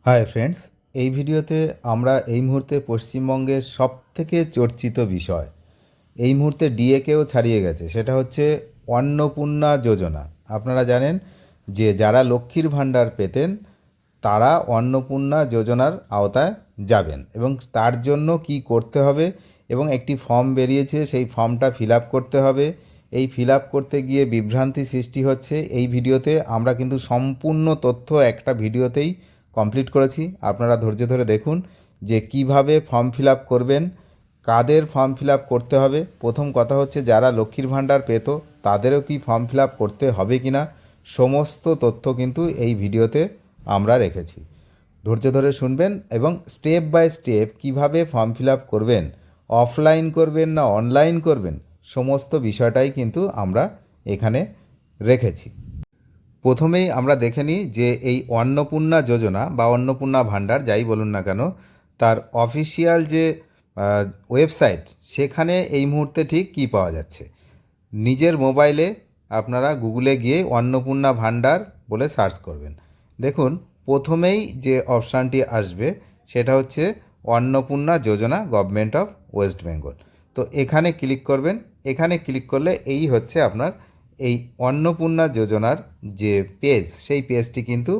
Hi friends, এই ভিডিওতে আমরা এই মুহূর্তে পশ্চিমবঙ্গের সবথেকে চর্চিত বিষয়, এই মুহূর্তে ডিএকেও ছাড়িয়ে গেছে, সেটা হচ্ছে অন্নপূর্ণা যোজনা। আপনারা জানেন যে যারা লক্ষ্মীর ভাণ্ডার পেতেন তারা অন্নপূর্ণা যোজনার আওতায় যাবেন, এবং তার জন্য কি করতে হবে এবং একটি ফর্ম বেরিয়েছে, সেই ফর্মটা ফিল আপ করতে হবে। এই ফিল আপ করতে গিয়ে বিভ্রান্তি সৃষ্টি হচ্ছে। এই ভিডিওতে আমরা কিন্তু সম্পূর্ণ তথ্য একটা ভিডিওতেই কমপ্লিট করেছি। আপনারা ধৈর্য ধরে দেখুন যে কিভাবে ফর্ম ফিল আপ করবেন, কাদের ফর্ম ফিল আপ করতে হবে। প্রথম কথা হচ্ছে যারা লক্ষ্মীর ভাণ্ডার পেত তাদেরও কি ফর্ম ফিল আপ করতে হবে কি না, সমস্ত তথ্য কিন্তু এই ভিডিওতে আমরা রেখেছি। ধৈর্য ধরে শুনবেন এবং স্টেপ বাই স্টেপ কিভাবে ফর্ম ফিল আপ করবেন, অফলাইন করবেন না অনলাইন করবেন, সমস্ত বিষয়টাই কিন্তু আমরা এখানে রেখেছি। প্রথমেই আমরা দেখে নিই যে এই অন্নপূর্ণা যোজনা বা অন্নপূর্ণা ভাণ্ডার যাই বলুন না কেন, তার অফিসিয়াল যে ওয়েবসাইট, সেখানে এই মুহূর্তে ঠিক কী পাওয়া যাচ্ছে। নিজের মোবাইলে আপনারা গুগলে গিয়ে অন্নপূর্ণা ভাণ্ডার বলে সার্চ করবেন। দেখুন প্রথমেই যে অপশানটি আসবে সেটা হচ্ছে অন্নপূর্ণা যোজনা, গভর্নমেন্ট অফ ওয়েস্ট বেঙ্গল। তো এখানে ক্লিক করবেন। এখানে ক্লিক করলে এই হচ্ছে আপনার এই অন্নপূর্ণা যোজনার যে পেজ, সেই পেজটি কিন্তু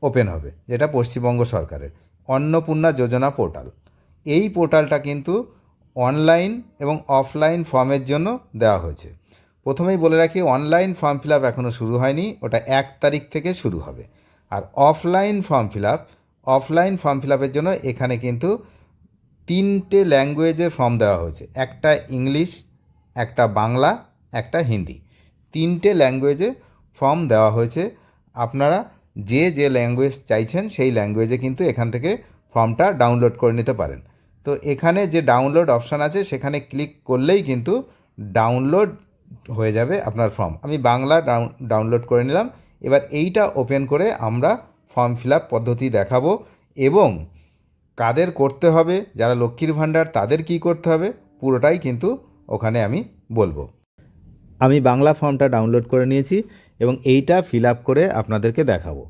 ওপেন হবে, যেটা পশ্চিমবঙ্গ সরকারের অন্নপূর্ণা যোজনা পোর্টাল। এই পোর্টালটা কিন্তু অনলাইন এবং অফলাইন ফর্মের জন্য দেওয়া হয়েছে। প্রথমেই বলে রাখি, অনলাইন ফর্ম ফিল আপ এখনও শুরু হয়নি, ওটা 1 তারিখ থেকে শুরু হবে। আর অফলাইন ফর্ম ফিল আপের জন্য এখানে কিন্তু 3টে ল্যাঙ্গুয়েজে ফর্ম দেওয়া হয়েছে, একটা ইংলিশ, একটা বাংলা, একটা হিন্দি। 3টে ল্যাঙ্গুয়েজে ফর্ম দেওয়া হয়েছে। আপনারা যে যে ল্যাঙ্গুয়েজ চাইছেন সেই ল্যাঙ্গুয়েজে কিন্তু এখান থেকে ফর্মটা ডাউনলোড করে নিতে পারেন। তো এখানে যে ডাউনলোড অপশান আছে সেখানে ক্লিক করলেই কিন্তু ডাউনলোড হয়ে যাবে আপনার ফর্ম। আমি বাংলা ডাউনলোড করে নিলাম। এবার এইটা ওপেন করে আমরা ফর্ম ফিল আপ পদ্ধতি দেখাবো, এবং কাদের করতে হবে, যারা লক্ষ্মীর ভাণ্ডার তাদের কি করতে হবে, পুরোটাই কিন্তু ওখানে আমি বলবো। আমি বাংলা ফর্মটা ডাউনলোড করে নিয়েছি এবং এইটা ফিল আপ করে আপনাদেরকে দেখাবো।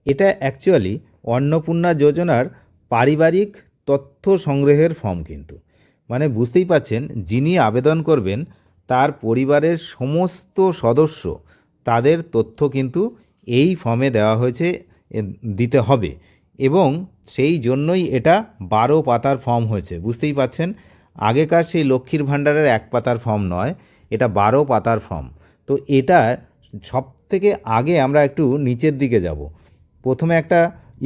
এটা অ্যাকচুয়ালি অন্নপূর্ণা যোজনার পারিবারিক তথ্য সংগ্রহের ফর্ম কিন্তু, মানে বুঝতেই পাচ্ছেন, যিনি আবেদন করবেন তার পরিবারের সমস্ত সদস্য, তাদের তথ্য কিন্তু এই ফর্মে দেওয়া হয়েছে, দিতে হবে। এবং সেই জন্যই এটা 12 পাতার ফর্ম হয়েছে। বুঝতেই পাচ্ছেন, আগেকার সেই লক্ষ্মীর ভাণ্ডারের 1 পাতার ফর্ম নয়, এটা 12 পাতার ফর্ম। তো এটা সব থেকে আগে আমরা একটু নিচের দিকে যাব। প্রথমে একটা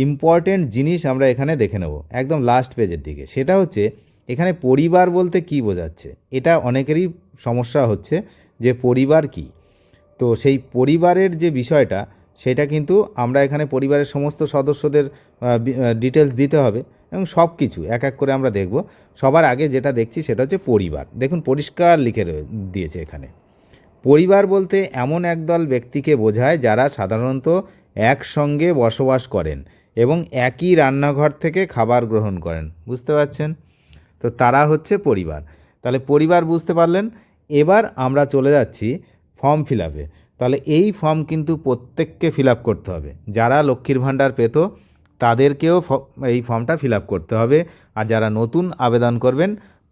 ইম্পর্টেন্ট জিনিস আমরা এখানে দেখে নেব, একদম লাস্ট পেজের দিকে। সেটা হচ্ছে এখানে পরিবার বলতে কী বোঝাচ্ছে। এটা অনেকেরই সমস্যা হচ্ছে যে পরিবার কী। তো সেই পরিবারের যে বিষয়টা, সেটা কিন্তু আমরা এখানে পরিবারের সমস্ত সদস্যদের ডিটেলস দিতে হবে, এবং সব কিছু এক এক করে আমরা দেখব। সবার আগে যেটা দেখছি সেটা হচ্ছে পরিবার। দেখুন পরিষ্কার লিখে দিয়েছে এখানে, পরিবার বলতে এমন একদল ব্যক্তিকে বোঝায় যারা সাধারণত একসঙ্গে বসবাস করেন এবং একই রান্নাঘর থেকে খাবার গ্রহণ করেন। বুঝতে পারছেন? তো তারা হচ্ছে পরিবার। তাহলে পরিবার বুঝতে পারলেন। এবার আমরা চলে যাচ্ছি ফর্ম ফিল আপে। তাহলে এই ফর্ম কিন্তু প্রত্যেককে ফিল আপ করতে হবে। যারা লক্ষ্মীর ভাণ্ডার পেত তাদেরকেও এই ফর্মটা ফিল আপ করতে হবে, আর যারা নতুন আবেদন করবেন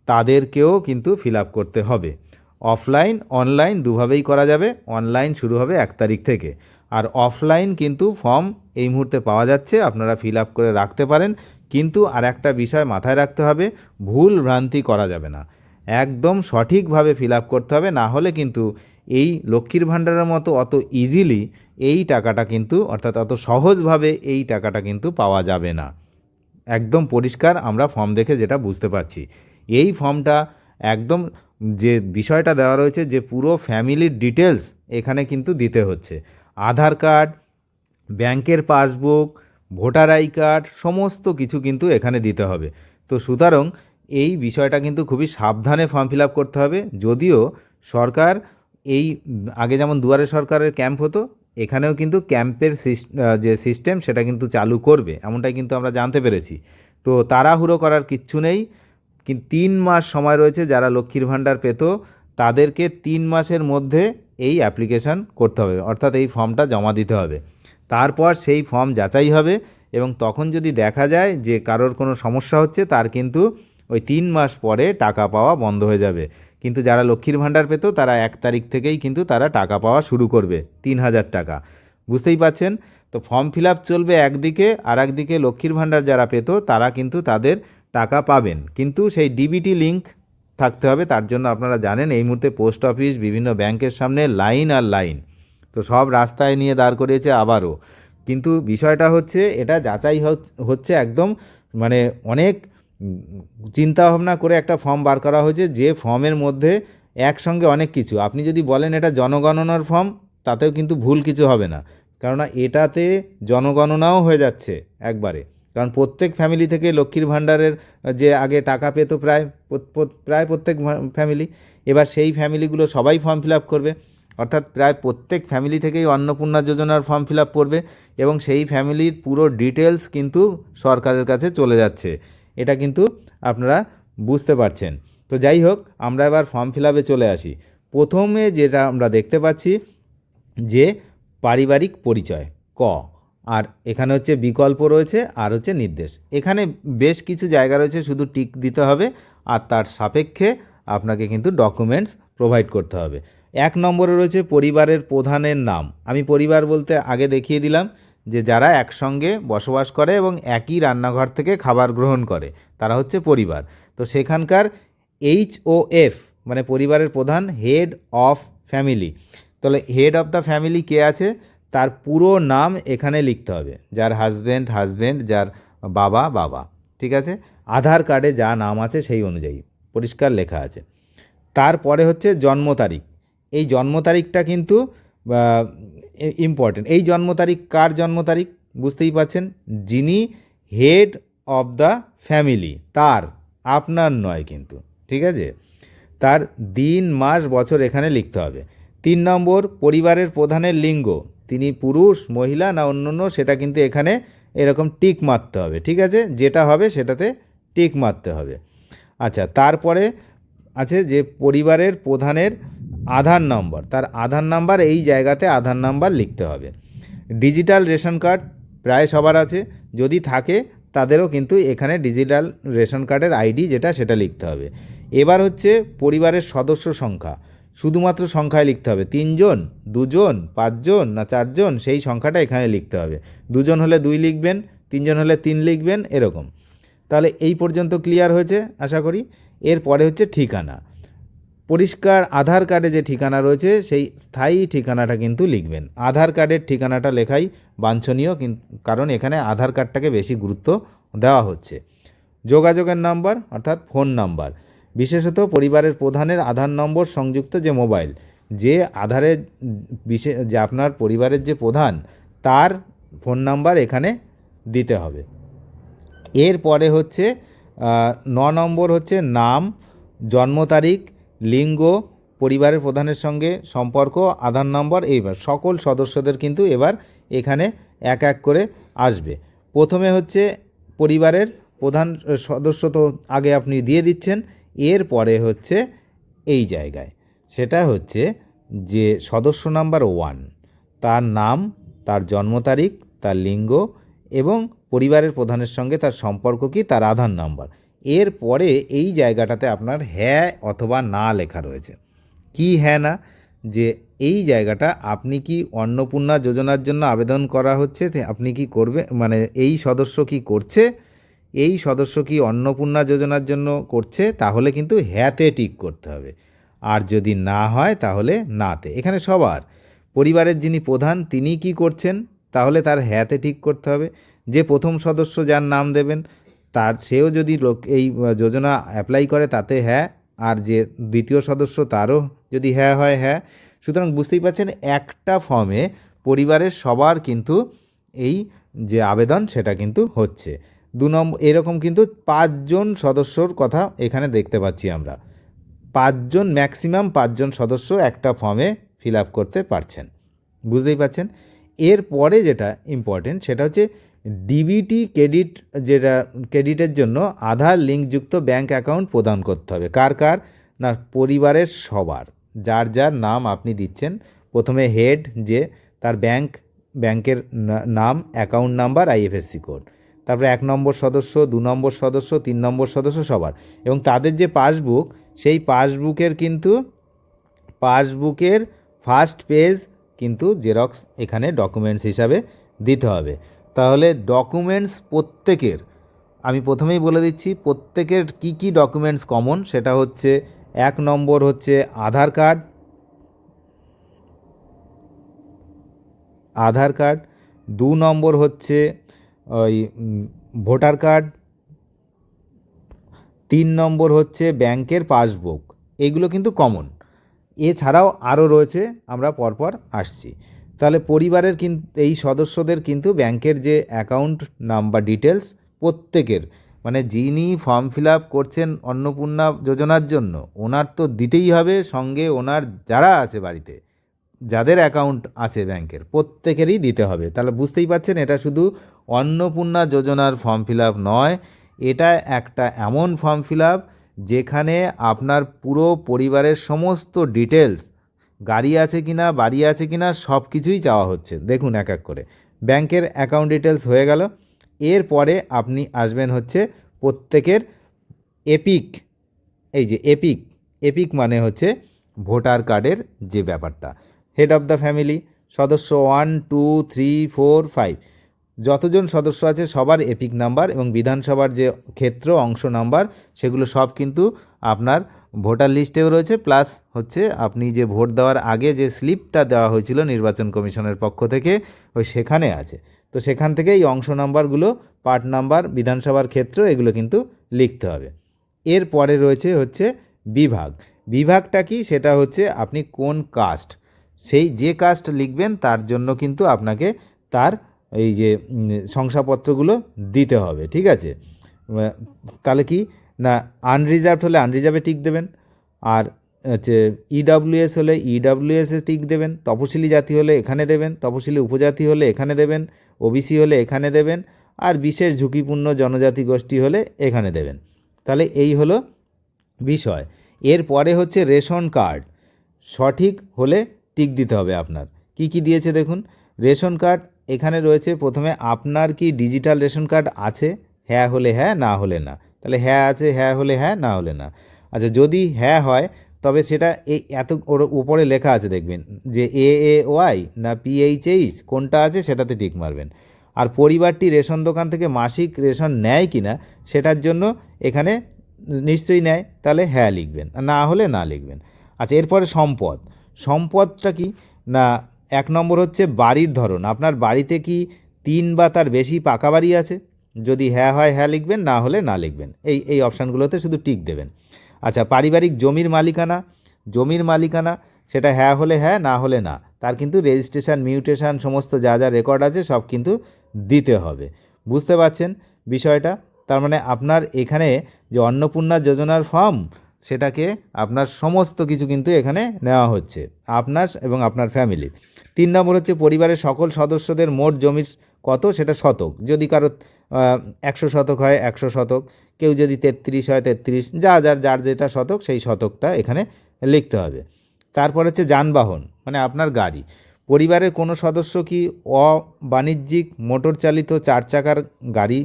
তাদেরকেও কিন্তু ফিল আপ করতে হবে। অফলাইন অনলাইন দুভাবেই করা যাবে। অনলাইন শুরু হবে 1 তারিখ থেকে, আর অফলাইন কিন্তু ফর্ম এই মুহূর্তে পাওয়া যাচ্ছে, আপনারা ফিল আপ করে রাখতে পারেন। কিন্তু আর একটা বিষয় মাথায় রাখতে হবে, ভুল ভ্রান্তি করা যাবে না, একদম সঠিকভাবে ফিল আপ করতে হবে। না হলে কিন্তু এই লক্ষ্মীর ভাণ্ডারের মতো অত ইজিলি এই টাকাটা কিন্তু, অর্থাৎ অত সহজভাবে এই টাকাটা কিন্তু পাওয়া যাবে না। একদম পরিষ্কার আমরা ফর্ম দেখে যেটা বুঝতে পারছি। এই ফর্মটা একদম যে বিষয়টা দেওয়া রয়েছে, যে পুরো ফ্যামিলির ডিটেলস এখানে কিন্তু দিতে হচ্ছে। আধার কার্ড, ব্যাংকের পাসবুক, ভোটার আই কার্ড, সমস্ত কিছু কিন্তু এখানে দিতে হবে। তো সুতরাং এই বিষয়টা কিন্তু খুবই সাবধানে ফর্ম ফিল আপ করতে হবে। যদিও সরকার এই আগে যেমন দুয়ারে সরকারের ক্যাম্প হতো, এখানেও কিন্তু ক্যাম্পের যে সিস্টেম সেটা কিন্তু চালু করবে, এমনটাই কিন্তু আমরা জানতে পেরেছি। তো তাড়াহুড়ো করার কিচ্ছু নেই। কিন্তু 3 মাস সময় রয়েছে। যারা লক্ষ্মীর ভাণ্ডার পেত তাদেরকে 3 মাসের মধ্যে এই অ্যাপ্লিকেশান করতে হবে, অর্থাৎ এই ফর্মটা জমা দিতে হবে। তারপর সেই ফর্ম যাচাই হবে এবং তখন যদি দেখা যায় যে কারোর কোনো সমস্যা হচ্ছে, তার কিন্তু ওই 3 মাস পরে টাকা পাওয়া বন্ধ হয়ে যাবে। কিন্তু যারা লক্ষ্মীর ভাণ্ডার পেত তারা 1 তারিখ থেকেই কিন্তু তারা টাকা পাওয়া শুরু করবে 3,000 টাকা। বুঝতেই পাচ্ছেন? তো ফর্ম ফিল আপ চলবে একদিকে, আর একদিকে লক্ষ্মীর ভাণ্ডার যারা পেত তারা কিন্তু তাদের টাকা পাবেন, কিন্তু সেই ডিবিটি লিঙ্ক থাকতে হবে। তার জন্য আপনারা জানেন এই মুহূর্তে পোস্ট অফিস, বিভিন্ন ব্যাংকের সামনে লাইন আর লাইন, তো সব রাস্তায় নিয়ে দাঁড় করিয়েছে আবারও। কিন্তু বিষয়টা হচ্ছে এটা যাচাই হচ্ছে একদম, মানে অনেক চিন্তা ভাবনা করে একটা ফর্ম বার করা হয়েছে, যে ফর্মের মধ্যে একসঙ্গে অনেক কিছু। আপনি যদি বলেন এটা জনগণনার ফর্ম, তাতেও কিন্তু ভুল কিছু হবে না, কেননা এটাতে জনগণনাও হয়ে যাচ্ছে একবারে। কারণ প্রত্যেক ফ্যামিলি থেকে লক্ষ্মীর ভাণ্ডারের যে আগে টাকা পেতো প্রায় প্রত্যেক ফ্যামিলি, এবার সেই ফ্যামিলিগুলো সবাই ফর্ম ফিল আপ করবে, অর্থাৎ প্রায় প্রত্যেক ফ্যামিলি থেকেই অন্নপূর্ণা যোজনার ফর্ম ফিল আপ করবে, এবং সেই ফ্যামিলির পুরো ডিটেলস কিন্তু সরকারের কাছে চলে যাচ্ছে। এটা কিন্তু আপনারা বুঝতে পারছেন। তো যাই হোক, আমরা এবার ফর্ম ফিল আপে চলে আসি। প্রথমে যেটা আমরা দেখতে পাচ্ছি যে পারিবারিক পরিচয় ক, আর এখানে হচ্ছে বিকল্প রয়েছে আর হচ্ছে নির্দেশ। এখানে বেশ কিছু জায়গা রয়েছে, শুধু টিক দিতে হবে আর তার সাপেক্ষে আপনাকে কিন্তু ডকুমেন্টস প্রোভাইড করতে হবে। 1 নম্বরে রয়েছে পরিবারের প্রধানের নাম। আমি পরিবার বলতে আগে দেখিয়ে দিলাম যে যারা একসঙ্গে বসবাস করে এবং একই রান্নাঘর থেকে খাবার গ্রহণ করে তারা হচ্ছে পরিবার। তো সেখানকার HOF মানে পরিবারের প্রধান, হেড অফ ফ্যামিলি। তাহলে হেড অফ দ্য ফ্যামিলি কে আছে তার পুরো নাম এখানে লিখতে হবে, যার হাজব্যান্ড, যার বাবা, ঠিক আছে? আধার কার্ডে যা নাম আছে সেই অনুযায়ী পরিষ্কার লেখা আছে। তারপরে হচ্ছে জন্ম তারিখ। এই জন্ম তারিখটা কিন্তু ইম্পর্টেন্ট। এই জন্ম তারিখ কার জন্ম তারিখ বুঝতেই পাচ্ছেন, যিনি হেড অফ দ্য ফ্যামিলি তার, আপনার নয় কিন্তু, ঠিক আছে? তার দিন, মাস, বছর এখানে লিখতে হবে। 3 নম্বর পরিবারের প্রধানের লিঙ্গ, তিনি পুরুষ, মহিলা না অন্য, সেটা কিন্তু এখানে এরকম টিক মারতে হবে, ঠিক আছে? যেটা হবে সেটাতে টিক মারতে হবে। আচ্ছা, তারপরে আছে যে পরিবারের প্রধানের আধার নম্বর, তার আধার নাম্বার এই জায়গাতে আধার নাম্বার লিখতে হবে। ডিজিটাল রেশন কার্ড প্রায় সবার আছে, যদি থাকে তাদেরও কিন্তু এখানে ডিজিটাল রেশন কার্ডের আইডি যেটা সেটা লিখতে হবে। এবার হচ্ছে পরিবারের সদস্য সংখ্যা, শুধুমাত্র সংখ্যায় লিখতে হবে, 3 জন, 2 জন, 5 জন না 4 জন, সেই সংখ্যাটা এখানে লিখতে হবে। 2 জন হলে 2 লিখবেন, 3 জন হলে 3 লিখবেন, এরকম। তাহলে এই পর্যন্ত ক্লিয়ার হয়েছে আশা করি। এরপরে হচ্ছে ঠিকানা, পরিষ্কার আধার কার্ডে যে ঠিকানা রয়েছে সেই স্থায়ী ঠিকানাটা কিন্তু লিখবেন। আধার কার্ডের ঠিকানাটা লেখাই বাঞ্ছনীয়, কারণ এখানে আধার কার্ডটাকে বেশি গুরুত্ব দেওয়া হচ্ছে। যোগাযোগের নাম্বার অর্থাৎ ফোন নাম্বার, বিশেষত পরিবারের প্রধানের আধার নম্বর সংযুক্ত যে মোবাইল, যে আধারের যে আপনার পরিবারের যে প্রধান তার ফোন নাম্বার এখানে দিতে হবে। এরপরে হচ্ছে 9 নম্বর হচ্ছে নাম, জন্ম তারিখ, লিঙ্গ, পরিবারের প্রধানের সঙ্গে সম্পর্ক, আধার নম্বর। এইবার সকল সদস্যদের কিন্তু এবার এখানে এক এক করে আসবে। প্রথমে হচ্ছে পরিবারের প্রধান সদস্য তো আগে আপনি দিয়ে দিচ্ছেন, এরপরে হচ্ছে এই জায়গায় সেটা হচ্ছে যে সদস্য নাম্বার 1, তার নাম, তার জন্ম তারিখ, তার লিঙ্গ এবং পরিবারের প্রধানের সঙ্গে তার সম্পর্ক কী, তার আধার নাম্বার। এরপরে এই জায়গাটাতে আপনার হ্যাঁ অথবা না লেখা রয়েছে। কি হ্যাঁ না, যে এই জায়গাটা আপনি কি অন্নপূর্ণা যোজনার জন্য আবেদন করা হচ্ছে, আপনি কি করবে, মানে এই সদস্য কি করছে, এই সদস্য কি অন্নপূর্ণা যোজনার জন্য করছে, তাহলে কিন্তু হ্যাঁতে টিক করতে হবে। আর যদি না হয় তাহলে নাতে। এখানে সবার পরিবারের যিনি প্রধান তিনি কি করছেন, তাহলে তার হ্যাঁতে ঠিক করতে হবে। যে প্রথম সদস্য যার নাম দেবেন তার, সেও যদি এই যোজনা অ্যাপ্লাই করে তাতে হ্যাঁ, আর যে দ্বিতীয় সদস্য তারও যদি হ্যাঁ হয় হ্যাঁ। সুতরাং বুঝতেই পারছেন একটা ফর্মে পরিবারের সবার কিন্তু এই যে আবেদন সেটা কিন্তু হচ্ছে। 2 নম্বর এরকম কিন্তু 5 জন সদস্যর কথা এখানে দেখতে পাচ্ছি আমরা। 5 জন, ম্যাক্সিমাম 5 জন সদস্য একটা ফর্মে ফিল আপ করতে পারছেন, বুঝতেই পারছেন। এরপরে যেটা ইম্পর্টেন্ট সেটা হচ্ছে ডিবিটি ক্রেডিট, যেটা ক্রেডিটের জন্য আধার লিঙ্কযুক্ত ব্যাঙ্ক অ্যাকাউন্ট প্রদান করতে হবে। কার কার না, পরিবারের সবার, যার যার নাম আপনি দিচ্ছেন। প্রথমে হেড, যে তার ব্যাংকের নাম, অ্যাকাউন্ট নাম্বার, আইএফএসসি কোড, তারপরে 1 নম্বর সদস্য, 2 নম্বর সদস্য, 3 নম্বর সদস্য সবার, এবং তাদের যে পাসবুক, সেই পাসবুকের ফার্স্ট পেজ কিন্তু জেরক্স এখানে ডকুমেন্টস হিসাবে দিতে হবে। তাহলে ডকুমেন্টস প্রত্যেকের, আমি প্রথমেই বলে দিচ্ছি প্রত্যেকের কি কি ডকুমেন্টস কমন। সেটা হচ্ছে 1 নম্বর হচ্ছে আধার কার্ড, 2 নম্বর হচ্ছে ওই ভোটার কার্ড, 3 নম্বর হচ্ছে ব্যাংকের পাসবুক। এগুলো কিন্তু কমন। এছাড়াও আরও রয়েছে, আমরা পরপর আসছি। তাহলে পরিবারের কিন্তু এই সদস্যদের কিন্তু ব্যাংকের যে অ্যাকাউন্ট নাম্বার ডিটেলস প্রত্যেকের, মানে যিনি ফর্ম ফিল আপ করছেন অন্নপূর্ণা যোজনার জন্য, ওনার তো দিতেই হবে, সঙ্গে ওনার যারা আছে বাড়িতে, যাদের অ্যাকাউন্ট আছে ব্যাংকের, প্রত্যেকেরই দিতে হবে। তাহলে বুঝতেই পারছেন, এটা শুধু অন্নপূর্ণা যোজনার ফর্ম ফিল আপ নয়, এটা একটা এমন ফর্ম ফিল আপ যেখানে আপনার পুরো পরিবারের সমস্ত ডিটেলস, গাড়ি আছে কিনা, বাড়ি আছে কিনা, সব কিছুই চাওয়া হচ্ছে। দেখুন এক এক করে ব্যাংকের অ্যাকাউন্ট ডিটেলস হয়ে গেল। এরপরে আপনি আসবেন হচ্ছে প্রত্যেকের এপিক। এই যে এপিক মানে হচ্ছে ভোটার কার্ডের যে ব্যাপারটা, হেড অফ দ্য ফ্যামিলি, সদস্য 1, 2, 3, 4, 5, যতজন সদস্য আছে সবার এপিক নাম্বার, এবং বিধানসভার যে ক্ষেত্র অংশ নাম্বার, সেগুলো সব কিন্তু আপনার ভোটার লিস্টেও রয়েছে, প্লাস হচ্ছে আপনি যে ভোট দেওয়ার আগে যে স্লিপটা দেওয়া হয়েছিল নির্বাচন কমিশনের পক্ষ থেকে, ওই সেখানে আছে। তো সেখান থেকে এই অংশ নাম্বারগুলো, পার্ট নাম্বার, বিধানসভার ক্ষেত্র, এগুলো কিন্তু লিখতে হবে। এরপরে রয়েছে হচ্ছে বিভাগটা কি, সেটা হচ্ছে আপনি কোন কাস্ট, সেই যে কাস্ট লিখবেন তার জন্য কিন্তু আপনাকে তার এই যে শংসাপত্রগুলো দিতে হবে, ঠিক আছে। তাহলে কি না, আনরিজার্ভড হলে আনরিজার্ভে টিক দেবেন, আর হচ্ছে ইডব্লিউএস হলে ইডব্লিউএসে টিক দেবেন, তপশিলি জাতি হলে এখানে দেবেন, তপশিলি উপজাতি হলে এখানে দেবেন, ওবিসি হলে এখানে দেবেন, আর বিশেষ ঝুঁকিপূর্ণ জনজাতি গোষ্ঠী হলে এখানে দেবেন। তাহলে এই হলো বিষয়। এরপরে হচ্ছে রেশন কার্ড, সঠিক হলে টিক দিতে হবে আপনার। কি কি দিয়েছে দেখুন, রেশন কার্ড এখানে রয়েছে। প্রথমে আপনার কি ডিজিটাল রেশন কার্ড আছে, হ্যাঁ হলে হ্যাঁ, না হলে না। তাহলে হ্যাঁ আছে, হ্যাঁ হলে হ্যাঁ, না হলে না। আচ্ছা, যদি হ্যাঁ হয় তবে সেটা এই এত ওর উপরে লেখা আছে দেখবেন যে AAY না PHH কোনটা আছে, সেটাতে টিক মারবেন। আর পরিবারটি রেশন দোকান থেকে মাসিক রেশন নেয় কি না, সেটার জন্য এখানে নিশ্চয়ই নেয়, তাহলে হ্যাঁ লিখবেন, না হলে না লিখবেন। আচ্ছা, এরপরে সম্পদটা কি না, 1 নম্বর হচ্ছে বাড়ির ধরন, আপনার বাড়িতে কি 3 বা তার বেশি পাকা বাড়ি আছে, যদি হ্যাঁ হয় হ্যাঁ লিখবেন, না হলে না লিখবেন। এই অপশানগুলোতে শুধু টিক দেবেন। আচ্ছা, পারিবারিক জমির মালিকানা সেটা হ্যাঁ হলে হ্যাঁ, না হলে না। তার কিন্তু রেজিস্ট্রেশন, মিউটেশন, সমস্ত যা যা রেকর্ড আছে সব কিন্তু দিতে হবে। বুঝতে পারছেন বিষয়টা? তার মানে আপনার এখানে যে অন্নপূর্ণা যোজনার ফর্ম, সেটাকে আপনার সমস্ত কিছু কিন্তু এখানে নেওয়া হচ্ছে, আপনার এবং আপনার ফ্যামিলি। 3 নম্বর হচ্ছে পরিবারের সকল সদস্যদের মোট জমির কত, সেটা শতক, যদি কারো 100 শতক হয় 100 শতক, কেউ যদি 33 হয় 33, যার যেটা শতক সেই শতকটা এখানে লিখতে হবে। তারপর হচ্ছে যানবাহন, মানে আপনার গাড়ি, পরিবারের কোনো সদস্য কি অবাণিজ্যিক মোটর চালিত 4 চাকার গাড়ি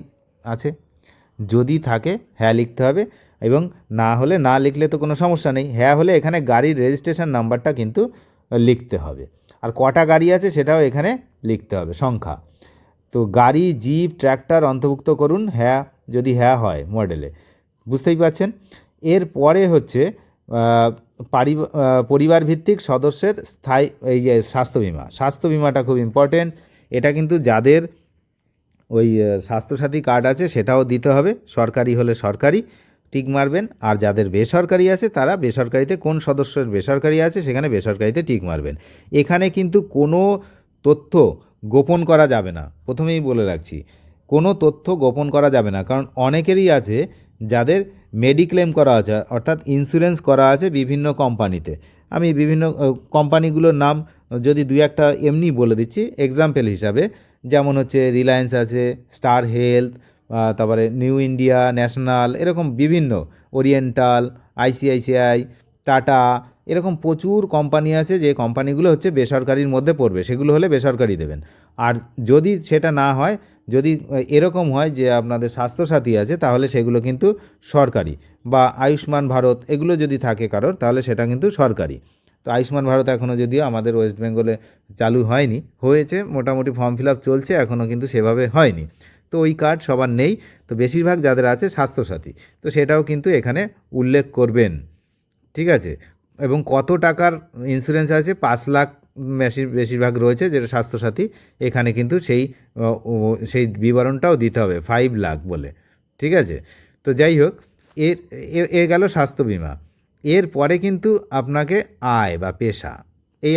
আছে, যদি থাকে হ্যাঁ লিখতে হবে, এবং না হলে না লিখলে তো কোনো সমস্যা নেই, হ্যাঁ হলে এখানে গাড়ির রেজিস্ট্রেশন নাম্বারটা কিন্তু লিখতে হবে। আর কটা গাড়ি আছে সেটাও এখানে লিখতে হবে, সংখ্যা। তো গাড়ি, জিপ, ট্র্যাক্টর অন্তর্ভুক্ত করুন হ্যাঁ, যদি হ্যাঁ হয় মডেলে। বুঝতেই পারছেন। এরপরে হচ্ছে পরিবার ভিত্তিক সদস্যের স্থায়ী এই যে স্বাস্থ্য বিমাটা খুব ইম্পর্টেন্ট। এটা কিন্তু যাদের ওই স্বাস্থ্যসাথী কার্ড আছে সেটাও দিতে হবে, সরকারি হলে সরকারি টিক মারবেন, আর যাদের বেসরকারি আছে তারা বেসরকারিতে, কোন সদস্যের বেসরকারি আছে সেখানে বেসরকারিতে টিক মারবেন। এখানে কিন্তু কোনো তথ্য গোপন করা যাবে না, প্রথমেই বলে রাখছি, কোনো তথ্য গোপন করা যাবে না, কারণ অনেকেরই আছে যাদের মেডিক্লেম করা আছে, অর্থাৎ ইন্স্যুরেন্স করা আছে বিভিন্ন কোম্পানিতে। আমি বিভিন্ন কোম্পানিগুলোর নাম যদি 2-1টা এমনি বলে দিচ্ছি এক্সাম্পল হিসাবে, যেমন হচ্ছে রিলায়েন্স আছে, স্টার হেলথ, তারপরে নিউ ইন্ডিয়া, ন্যাশনাল, এরকম বিভিন্ন, ওরিয়েন্টাল, ICICI, টাটা, এরকম প্রচুর কোম্পানি আছে যে কোম্পানিগুলো হচ্ছে বেসরকারির মধ্যে পড়বে, সেগুলো হলে বেসরকারি দেবেন। আর যদি সেটা না হয়, যদি এরকম হয় যে আপনাদের স্বাস্থ্যসাথী আছে, তাহলে সেগুলো কিন্তু সরকারি, বা আয়ুষ্মান ভারত এগুলো যদি থাকে কারোর, তাহলে সেটা কিন্তু সরকারি। তো আয়ুষ্মান ভারত এখনও যদিও আমাদের ওয়েস্ট বেঙ্গলে চালু হয়নি, হয়েছে মোটামুটি ফর্ম ফিল আপ চলছে, এখনও কিন্তু সেভাবে হয়নি। তো ওই কার্ড সবার নেই, তো বেশিরভাগ যাদের আছে স্বাস্থ্যসাথী, তো সেটাও কিন্তু এখানে উল্লেখ করবেন, ঠিক আছে। এবং কত টাকার ইন্স্যুরেন্স আছে, 5 লাখ বেশিরভাগ রয়েছে যেটা স্বাস্থ্যসাথী, এখানে কিন্তু সেই বিবরণটাও দিতে হবে 5 লাখ বলে, ঠিক আছে। তো যাই হোক, এর এ গেল স্বাস্থ্য বিমা। এরপরে কিন্তু আপনাকে আয় বা পেশা, এই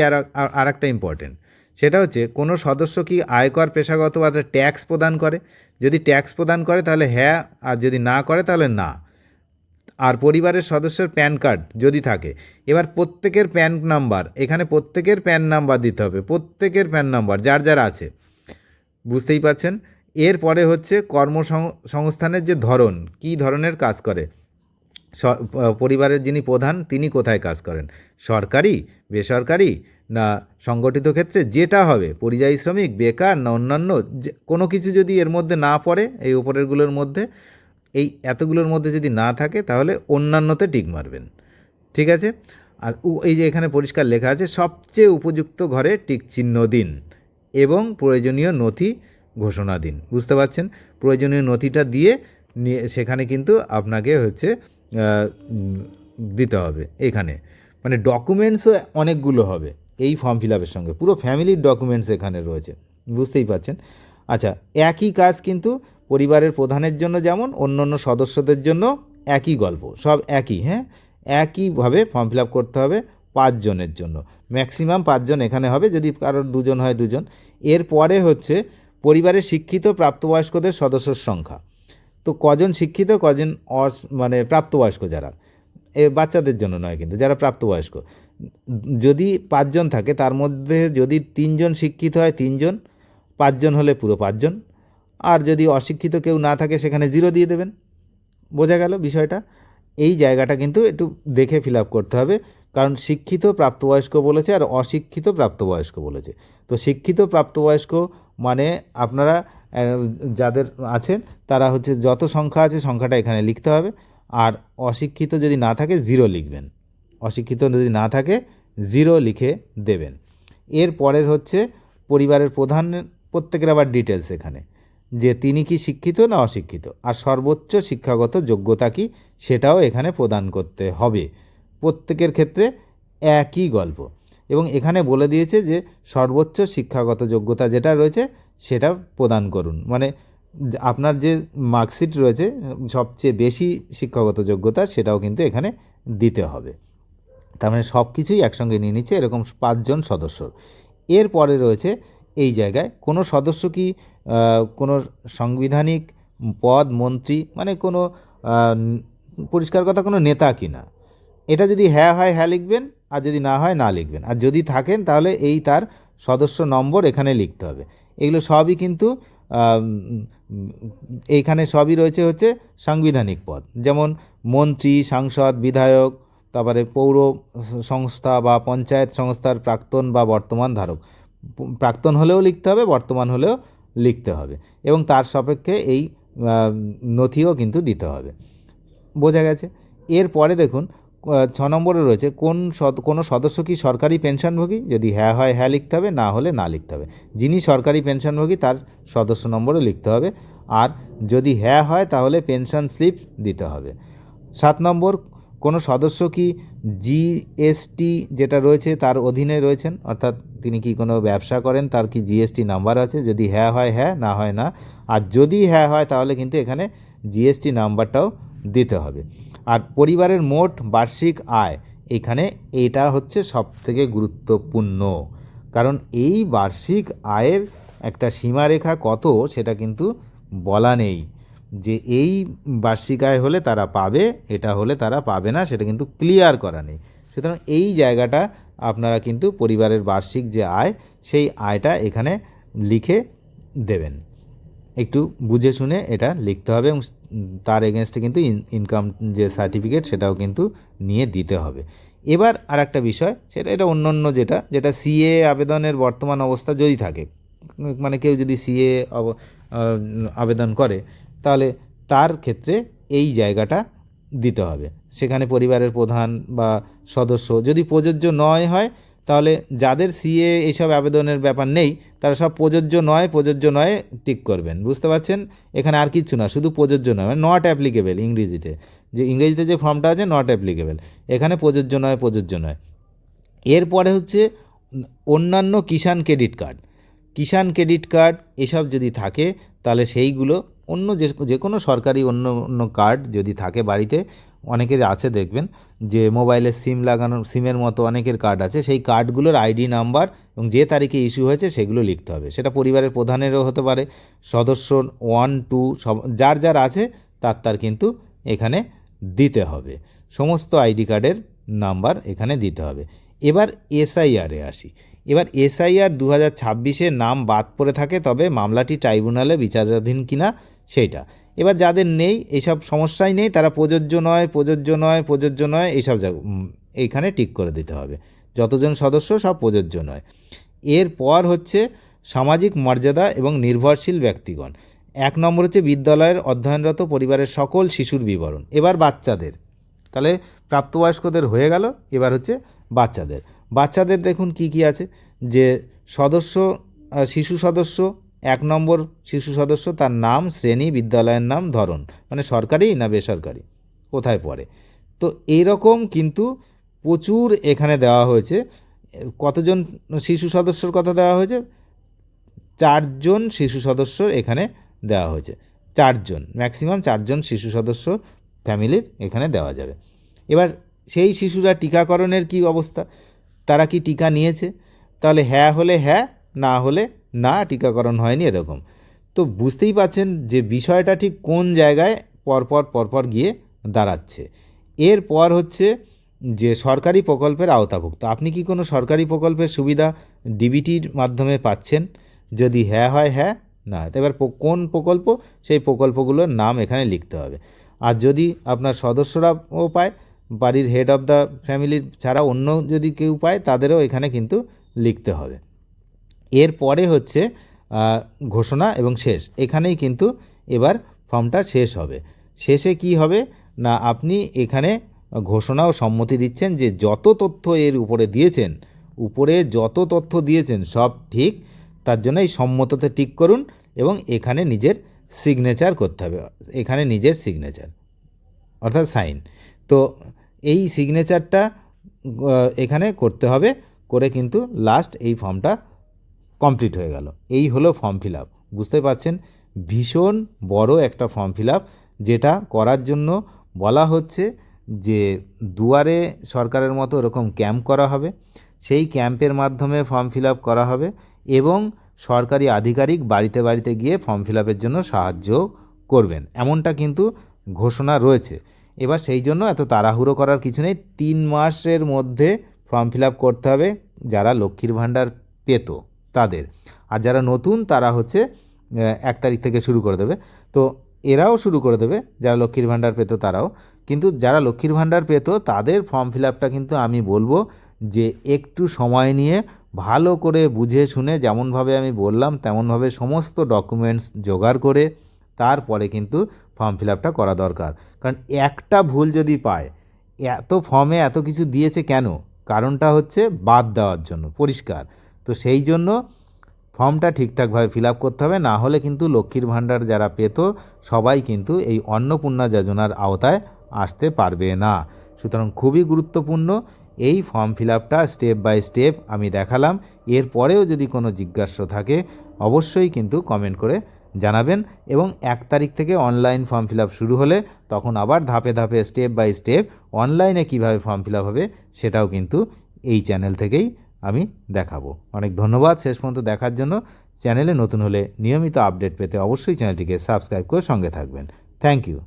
আর একটা ইম্পর্টেন্ট, সেটা হচ্ছে কোনো সদস্য কি আয়কর, পেশাগত বা ট্যাক্স প্রদান করে। যদি ট্যাক্স প্রদান করে তাহলে হ্যাঁ, আর যদি না করে তাহলে না। আর পরিবারের সদস্যের প্যান কার্ড যদি থাকে, এবার প্রত্যেকের প্যান নাম্বার, এখানে প্রত্যেকের প্যান নাম্বার দিতে হবে, প্রত্যেকের প্যান নাম্বার যার যার আছে, বুঝতেই পাচ্ছেন। এরপরে হচ্ছে কর্মসংস্থানের যে ধরন, কী ধরনের কাজ করে, পরিবারের যিনি প্রধান তিনি কোথায় কাজ করেন, সরকারি, বেসরকারি, না সংগঠিত ক্ষেত্রে, যেটা হবে, পরিযায়ী শ্রমিক, বেকার, না অন্যান্য, কোনো কিছু যদি এর মধ্যে না পড়ে, এই উপরেরগুলোর মধ্যে, এই এতগুলোর মধ্যে যদি না থাকে, তাহলে অন্যান্যতে টিক মারবেন, ঠিক আছে। আর এই যে এখানে পরিষ্কার লেখা আছে, সবচেয়ে উপযুক্ত ঘরে টিক চিহ্ন দিন এবং প্রয়োজনীয় নথি ঘোষণা দিন। বুঝতে পারছেন, প্রয়োজনীয় নথিটা দিয়ে সেখানে কিন্তু আপনাকে হচ্ছে দিতে হবে এখানে, মানে ডকুমেন্টসও অনেকগুলো হবে এই ফর্ম ফিল আপের সঙ্গে, পুরো ফ্যামিলির ডকুমেন্টস এখানে রয়েছে, বুঝতেই পারছেন। আচ্ছা, একই কাজ কিন্তু পরিবারের প্রধানের জন্য যেমন, অন্য অন্য সদস্যদের জন্য একই গল্প, সব একই, হ্যাঁ, একইভাবে ফর্ম ফিল আপ করতে হবে 5 জনের জন্য, ম্যাক্সিমাম 5 জন এখানে হবে, যদি কারোর 2 জন হয় 2 জন। এরপরে হচ্ছে পরিবারের শিক্ষিত প্রাপ্তবয়স্কদের সদস্যর সংখ্যা, তো কজন শিক্ষিত, কজন মানে প্রাপ্তবয়স্ক যারা, বাচ্চাদের জন্য নয় কিন্তু, যারা প্রাপ্তবয়স্ক, যদি 5 জন থাকে, তার মধ্যে যদি 3 জন শিক্ষিত হয় 3 জন, 5 জন হলে পুরো 5 জন, আর যদি অশিক্ষিত কেউ না থাকে সেখানে 0 দিয়ে দেবেন। বোঝা গেল বিষয়টা। এই জায়গাটা কিন্তু একটু দেখে ফিল আপ করতে হবে, কারণ শিক্ষিত প্রাপ্তবয়স্ক বলেছে আর অশিক্ষিত প্রাপ্তবয়স্ক বলেছে। তো শিক্ষিত প্রাপ্তবয়স্ক মানে আপনারা যাদের আছেন তারা হচ্ছে যত সংখ্যা আছে সংখ্যাটা এখানে লিখতে হবে, আর অশিক্ষিত যদি না থাকে 0 লিখবেন, অশিক্ষিত যদি না থাকে 0 লিখে দেবেন। এর পরের হচ্ছে পরিবারের প্রধান, প্রত্যেকের আবার ডিটেলস এখানে, যে তিনি কি শিক্ষিত না অশিক্ষিত, আর সর্বোচ্চ শিক্ষাগত যোগ্যতা কি সেটাও এখানে প্রদান করতে হবে, প্রত্যেকের ক্ষেত্রে একই গল্প। এবং এখানে বলে দিয়েছে যে সর্বোচ্চ শিক্ষাগত যোগ্যতা যেটা রয়েছে সেটা প্রদান করুন, মানে আপনার যে মার্কশিট রয়েছে সবচেয়ে বেশি শিক্ষাগত যোগ্যতা সেটাও কিন্তু এখানে দিতে হবে। তার মানে সব কিছুই একসঙ্গে নিয়ে নিচ্ছে এরকম 5 জন সদস্য। এরপরে রয়েছে এই জায়গায় কোনো সদস্য কি কোনো সাংবিধানিক পদ, মন্ত্রী, মানে কোনো পরিষ্কার কথা কোনো নেতা কি না, এটা যদি হ্যাঁ হয় হ্যাঁ লিখবেন, আর যদি না হয় না লিখবেন, আর যদি থাকেন তাহলে এই তার সদস্য নম্বর এখানে লিখতে হবে। এগুলো সবই কিন্তু এইখানে সবই রয়েছে হচ্ছে সাংবিধানিক পদ, যেমন মন্ত্রী, সাংসদ, বিধায়ক, তারপরে পৌর সংস্থা বা পঞ্চায়েত সংস্থার প্রাক্তন বা বর্তমান ধারক, প্রাক্তন হলেও লিখতে হবে, বর্তমান হলেও লিখতে হবে, এবং তার সাপেক্ষে এই নথিও কিন্তু দিতে হবে। বোঝা গেছে। এরপরে দেখুন 6 নম্বরে রয়েছে কোনো সদস্য কি সরকারি পেনশনভোগী, যদি হ্যাঁ হয় হ্যাঁ লিখতে হবে, না হলে না লিখতে হবে। যিনি সরকারি পেনশনভোগী তার সদস্য নম্বরও লিখতে হবে, আর যদি হ্যাঁ হয় তাহলে পেনশন স্লিপ দিতে হবে। 7 নম্বর, কোনো সদস্য কি জিএসটি যেটা রয়েছে তার অধীনে রয়েছেন, অর্থাৎ তিনি কি কোনো ব্যবসা করেন, তার কি জিএসটি নাম্বার আছে, যদি হ্যাঁ হয় হ্যাঁ, না হয় না। আর যদি হ্যাঁ হয় তাহলে কিন্তু এখানে জিএসটি নাম্বারটাও দিতে হবে। আর পরিবারের মোট বার্ষিক আয়, এখানে এটা হচ্ছে সবথেকে গুরুত্বপূর্ণ, কারণ এই বার্ষিক আয়ের একটা সীমারেখা কত সেটা কিন্তু বলা নেই, যে এই বার্ষিক আয় হলে তারা পাবে, এটা হলে তারা পাবে না, সেটা কিন্তু ক্লিয়ার করা নেই। সুতরাং এই জায়গাটা আপনারা কিন্তু পরিবারের বার্ষিক যে আয় সেই আয়টা এখানে লিখে দেবেন, একটু বুঝে শুনে এটা লিখতে হবে, এবং তার এগেনস্টে কিন্তু ইনকাম যে সার্টিফিকেট সেটাও কিন্তু নিয়ে দিতে হবে। এবার আর একটা বিষয়, সেটা এটা অন্য যেটা সিএ আবেদনের বর্তমান অবস্থা যদি থাকে, মানে কেউ যদি সিএ আবেদন করে, তাহলে তার ক্ষেত্রে এই জায়গাটা দিতে হবে। সেখানে পরিবারের প্রধান বা সদস্য যদি প্রযোজ্য নয় হয়, তাহলে যাদের সিএ এইসব আবেদনের ব্যাপার নেই তারা সব প্রযোজ্য নয় টিক করবেন। বুঝতে পারছেন? এখানে আর কিচ্ছু না, শুধু প্রযোজ্য নয়, মানে নট অ্যাপ্লিকেবল ইংরেজিতে, যে ফর্মটা আছে নট অ্যাপ্লিকেবল, এখানে প্রযোজ্য নয়। এরপরে হচ্ছে অন্যান্য কিষাণ ক্রেডিট কার্ড এসব যদি থাকে, তাহলে সেইগুলো অন্য যে কোনো সরকারি অন্য কার্ড যদি থাকে বাড়িতে, অনেকের আছে দেখবেন যে মোবাইলে সিমের মতো অনেকের কার্ড আছে, সেই কার্ডগুলোর আইডি নাম্বার এবং যে তারিখে ইস্যু হয়েছে সেগুলো লিখতে হবে। সেটা পরিবারের প্রধানেরও হতে পারে, সদস্য 1, 2 সব যার আছে তার কিন্তু এখানে দিতে হবে। সমস্ত আইডি কার্ডের নাম্বার এখানে দিতে হবে। এবার এসআইআরে আসি। এবার এসআইআর 2026-এ নাম বাদ পড়ে থাকে, তবে মামলাটি ট্রাইব্যুনালে বিচারাধীন কিনা সেইটা। এবার যাদের নেই, এইসব সমস্যাই নেই, তারা প্রযোজ্য নয় এইসব এইখানে টিক করে দিতে হবে। যতজন সদস্য সব প্রযোজ্য নয়। এরপর হচ্ছে সামাজিক মর্যাদা এবং নির্ভরশীল ব্যক্তিগণ। 1 নম্বর হচ্ছে বিদ্যালয়ের অধ্যয়নরত পরিবারের সকল শিশুর বিবরণ। এবার বাচ্চাদের, তাহলে প্রাপ্তবয়স্কদের হয়ে গেল, এবার হচ্ছে বাচ্চাদের দেখুন কি আছে, যে শিশু সদস্য 1 নম্বর শিশু সদস্য, তার নাম, শ্রেণী, বিদ্যালয়ের নাম, ধরন, মানে সরকারি না বেসরকারি, কোথায় পড়ে। তো এইরকম কিন্তু প্রচুর এখানে দেওয়া হয়েছে। কতজন শিশু সদস্যর কথা দেওয়া হয়েছে? 4 জন শিশু সদস্য এখানে দেওয়া হয়েছে। 4 জন, ম্যাক্সিমাম 4 জন শিশু সদস্য ফ্যামিলির এখানে দেওয়া যাবে। এবার সেই শিশুরা টিকাকরণের কি অবস্থা, তারা কি টিকা নিয়েছে? তাহলে হ্যাঁ হলে হ্যাঁ, না হলে না, টিকাকরণ হয়নি, এরকম। তো বুঝতেই পারছেন যে বিষয়টা ঠিক কোন জায়গায় পরপর গিয়ে দাঁড়াচ্ছে। এরপর হচ্ছে যে সরকারি প্রকল্পের আওতাভুক্ত, আপনি কি কোনো সরকারি প্রকল্পের সুবিধা ডিবিটির মাধ্যমে পাচ্ছেন? যদি হ্যাঁ হয় হ্যাঁ, না এবার কোন প্রকল্প, সেই প্রকল্পগুলোর নাম এখানে লিখতে হবে। আর যদি আপনার সদস্যরাও পায়, বাড়ির হেড অফ দ্য ফ্যামিলির ছাড়া অন্য যদি কেউ পায়, তাদেরও এখানে কিন্তু লিখতে হবে। এরপরে হচ্ছে ঘোষণা এবং শেষ, এখানেই কিন্তু এবার ফর্মটা শেষ হবে। শেষে কি হবে না, আপনি এখানে ঘোষণা ও সম্মতি দিচ্ছেন যে যত তথ্য এর উপরে যত তথ্য দিয়েছেন সব ঠিক, তার জন্য এই সম্মততে টিক করুন এবং এখানে নিজের সিগনেচার করতে হবে, এখানে নিজের সিগনেচার অর্থাৎ সাইন। তো এই সিগনেচারটা এখানে করতে হবে, করে কিন্তু লাস্ট এই ফর্মটা কমপ্লিট হয়ে গেল। এই হলো ফর্ম ফিল আপ। বুঝতে পারছেন, ভীষণ বড় একটা ফর্ম ফিল আপ, যেটা করার জন্য বলা হচ্ছে যে দুয়ারে সরকারের মতো এরকম ক্যাম্প করা হবে, সেই ক্যাম্পের মাধ্যমে ফর্ম ফিল আপ করা হবে এবং সরকারি আধিকারিক বাড়িতে গিয়ে ফর্ম ফিল আপের জন্য সাহায্য করবেন, এমনটা কিন্তু ঘোষণা রয়েছে। এবার সেই জন্য এত তাড়াহুড়ো করার কিছু নেই, 3 মাসের মধ্যে ফর্ম ফিল আপ করতে হবে যারা লক্ষ্মীর ভাণ্ডার পেত তাদের, আর যারা নতুন তারা হচ্ছে 1 তারিখ থেকে শুরু করে দেবে। তো এরাও শুরু করে দেবে, যারা লক্ষ্মীর ভাণ্ডার পেত তারাও, কিন্তু যারা লক্ষ্মীর ভাণ্ডার পেত তাদের ফর্ম ফিল আপটা কিন্তু আমি বলবো যে একটু সময় নিয়ে ভালো করে বুঝে শুনে, যেমনভাবে আমি বললাম তেমনভাবে সমস্ত ডকুমেন্টস জোগাড় করে তারপরে কিন্তু ফর্ম ফিল আপটা করা দরকার। কারণ একটা ভুল যদি পায়, এত ফর্মে এত কিছু দিয়েছে কেন, কারণটা হচ্ছে বাদ দেওয়ার জন্য, পরিষ্কার। তো সেই জন্য ফর্মটা ঠিকঠাকভাবে ফিল আপ করতে হবে, না হলে কিন্তু লক্ষ্মীর ভাণ্ডার যারা পেত সবাই কিন্তু এই অন্নপূর্ণা যোজনার আওতায় আসতে পারবে না। সুতরাং খুবই গুরুত্বপূর্ণ এই ফর্ম ফিল আপটা, স্টেপ বাই স্টেপ আমি দেখালাম। এরপরেও যদি কোনো জিজ্ঞাসা থাকে অবশ্যই কিন্তু কমেন্ট করে জানাবেন, এবং 1 তারিখ থেকে অনলাইন ফর্ম ফিল আপ শুরু হলে তখন আবার ধাপে ধাপে স্টেপ বাই স্টেপ অনলাইনে কীভাবে ফর্ম ফিল আপ হবে সেটাও কিন্তু এই চ্যানেল থেকেই আমি দেখাবো। অনেক ধন্যবাদ শেষ পর্যন্ত দেখার জন্য। চ্যানেলে নতুন হলে নিয়মিত আপডেট পেতে অবশ্যই চ্যানেলটিকে সাবস্ক্রাইব করে সঙ্গে থাকবেন। Thank you.